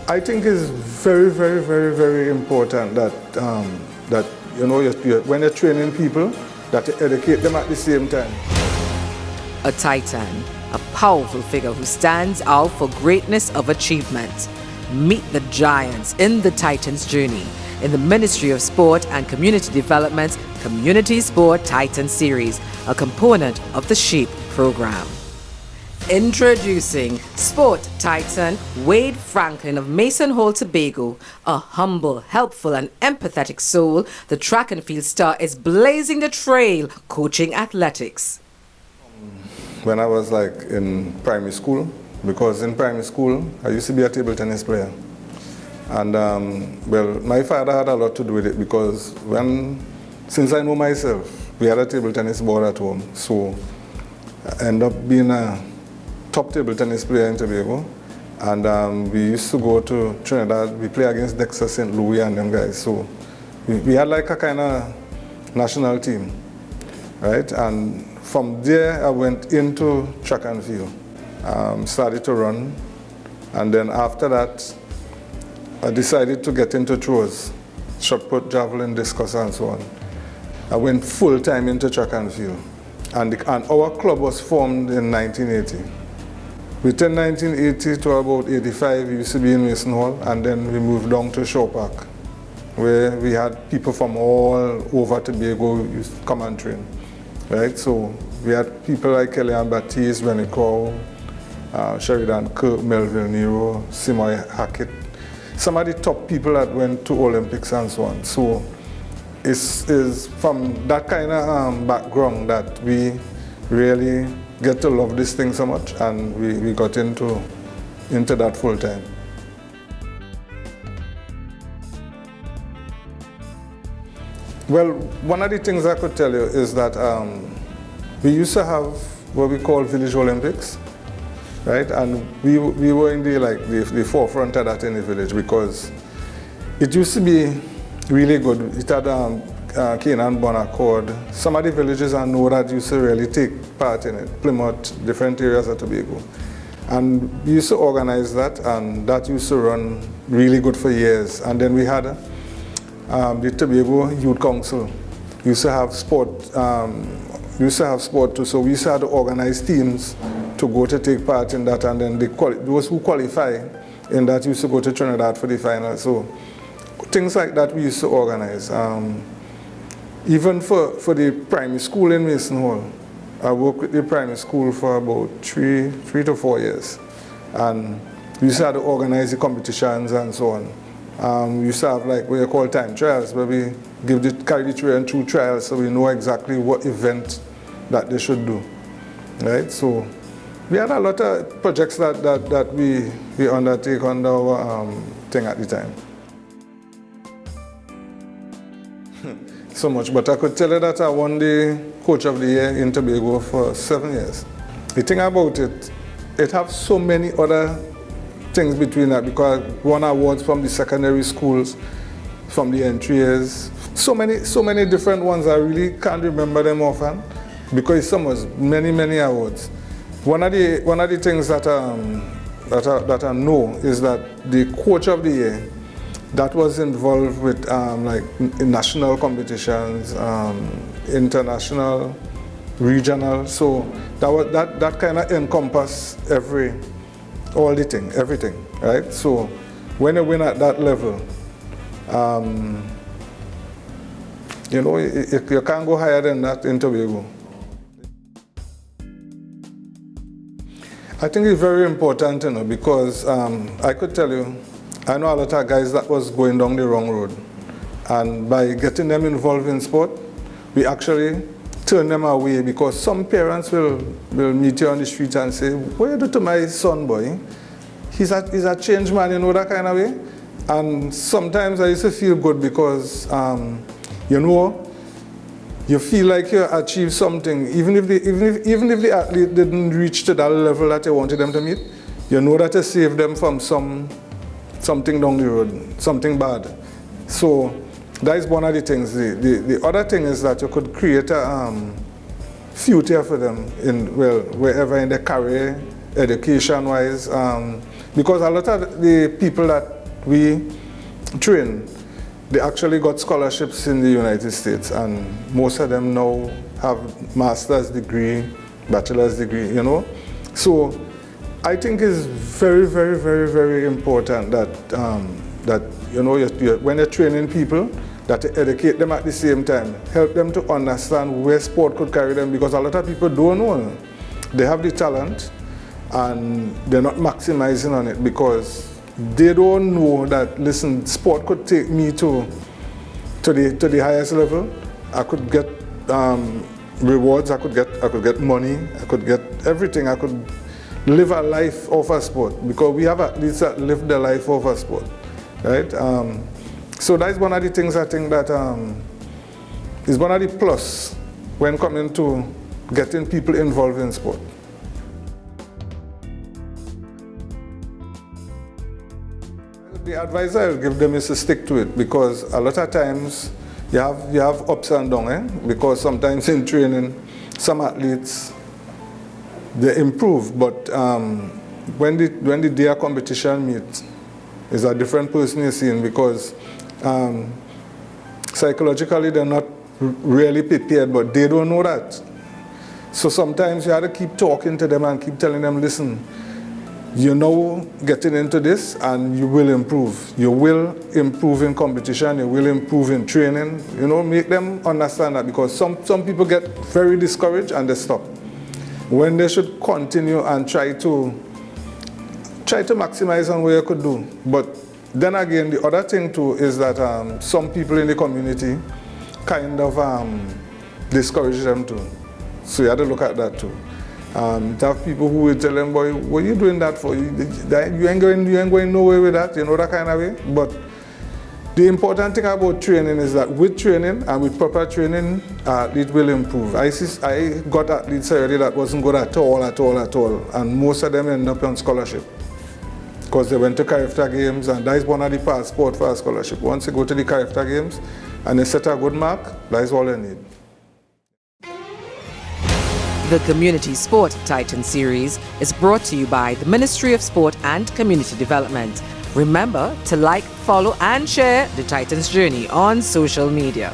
I think it's very, very, very, very important that that when you're training people, that you educate them at the same time. A titan, a powerful figure who stands out for greatness of achievement. Meet the giants in the Titans' journey in the Ministry of Sport and Community Development's Community Sport Titan Series, a component of the SHAPE program. Introducing Sport Titan Wade Franklyn of Mason Hall, Tobago. A humble, helpful and empathetic soul, the track and field star is blazing the trail, coaching athletics. When I was like in primary school, because in primary school I used to be a table tennis player. And well, my father had a lot to do with it because since I know myself, we had a table tennis board at home. So I ended up being a top table tennis player in Tobago, and we used to go to Trinidad. We play against Dexter, St. Louis and them guys. So we had like a kind of national team, right? And from there I went into track and field, started to run, and then after that I decided to get into throws, shot put, javelin, discus and so on. I went full time into track and field, and our club was formed in 1980. Within 1980 to about 85, we used to be in Mason Hall, and then we moved down to Shaw Park, where we had people from all over Tobago who used to come and train, right? So we had people like Kellyanne Baptiste, Rennie Crow, Sheridan Kirk, Melville Nero, Simoy Hackett, some of the top people that went to Olympics and so on. So it's from that kind of background that we really get to love this thing so much, and we got into that full time. Well, one of the things I could tell you is that we used to have what we call Village Olympics, right? And we were in the forefront of that in the village because it used to be really good. It had Canaan Bonaccord. Some of the villages I know that used to really take part in it, Plymouth, different areas of Tobago. And we used to organize that, and that used to run really good for years. And then we had the Tobago Youth Council. We used to have sport. Too. So we used to have to organize teams to go to take part in that, and then those who qualify in that used to go to Trinidad for the final. So things like that we used to organize. Even for the primary school in Mason Hall, I worked with the primary school for about three to 4 years. And we used to have to organize the competitions and so on. We used to have like what you call time trials, where we carry the children through trials so we know exactly what event that they should do, right? So we had a lot of projects that we undertake under our thing at the time. So much, but I could tell you that I won the Coach of the Year in Tobago for 7 years. The thing about it, it has so many other things between that, because won awards from the secondary schools, from the entry years, so many different ones. I really can't remember them often because some was many awards. One of the things that I know is that the Coach of the Year, that was involved with like national competitions, international, regional. So that kind of encompass everything, right? So when you win at that level, you can't go higher than that in Tobago. I think it's very important, because I could tell you, I know a lot of guys that was going down the wrong road. And by getting them involved in sport, we actually turn them away, because some parents will meet you on the street and say, what you do to my son, boy? He's a changed man, that kind of way. And sometimes I used to feel good because, you feel like you achieved something, even if the athlete didn't reach to that level that you wanted them to meet, you know that you saved them from something down the road, something bad. So that is one of the things. The other thing is that you could create a future for them wherever in their career, education-wise, Because a lot of the people that we train, they actually got scholarships in the United States, and most of them now have master's degree, bachelor's degree, you know. So I think it's very, very, very, very important that, that you know, when you're training people, that you educate them at the same time, help them to understand where sport could carry them, because a lot of people don't know. They have the talent, and they're not maximizing on it because they don't know that, listen, sport could take me to the highest level. I could get rewards, I could get money, I could get everything. I could live a life of a sport, because we have athletes that live the life of a sport, right? So that's one of the things I think that is one of the plus when coming to getting people involved in sport. The advice I will give them is to stick to it, because a lot of times you have ups and downs, because sometimes in training some athletes they improve, but when the day of competition meets, is a different person you're seeing, because psychologically they're not really prepared, but they don't know that. So sometimes you have to keep talking to them and keep telling them, listen, you're now getting into this and you will improve. You will improve in competition, you will improve in training. You know, make them understand that, because some people get very discouraged and they stop, when they should continue and try to maximize on what you could do. But then again, the other thing too is that some people in the community kind of discourage them too. So you have to look at that too. To have people who will tell them, boy, what are you doing that for? You ain't going nowhere with that, you know, that kind of way. But the important thing about training is that with training and with proper training, it will improve. I got athletes already that wasn't good at all, and most of them end up on scholarship, because they went to character games, and that is one of the passport for a scholarship. Once you go to the character games and you set a good mark, that is all you need. The Community Sport Titan series is brought to you by the Ministry of Sport and Community Development. Remember to like, follow and share the Titans Journey on social media.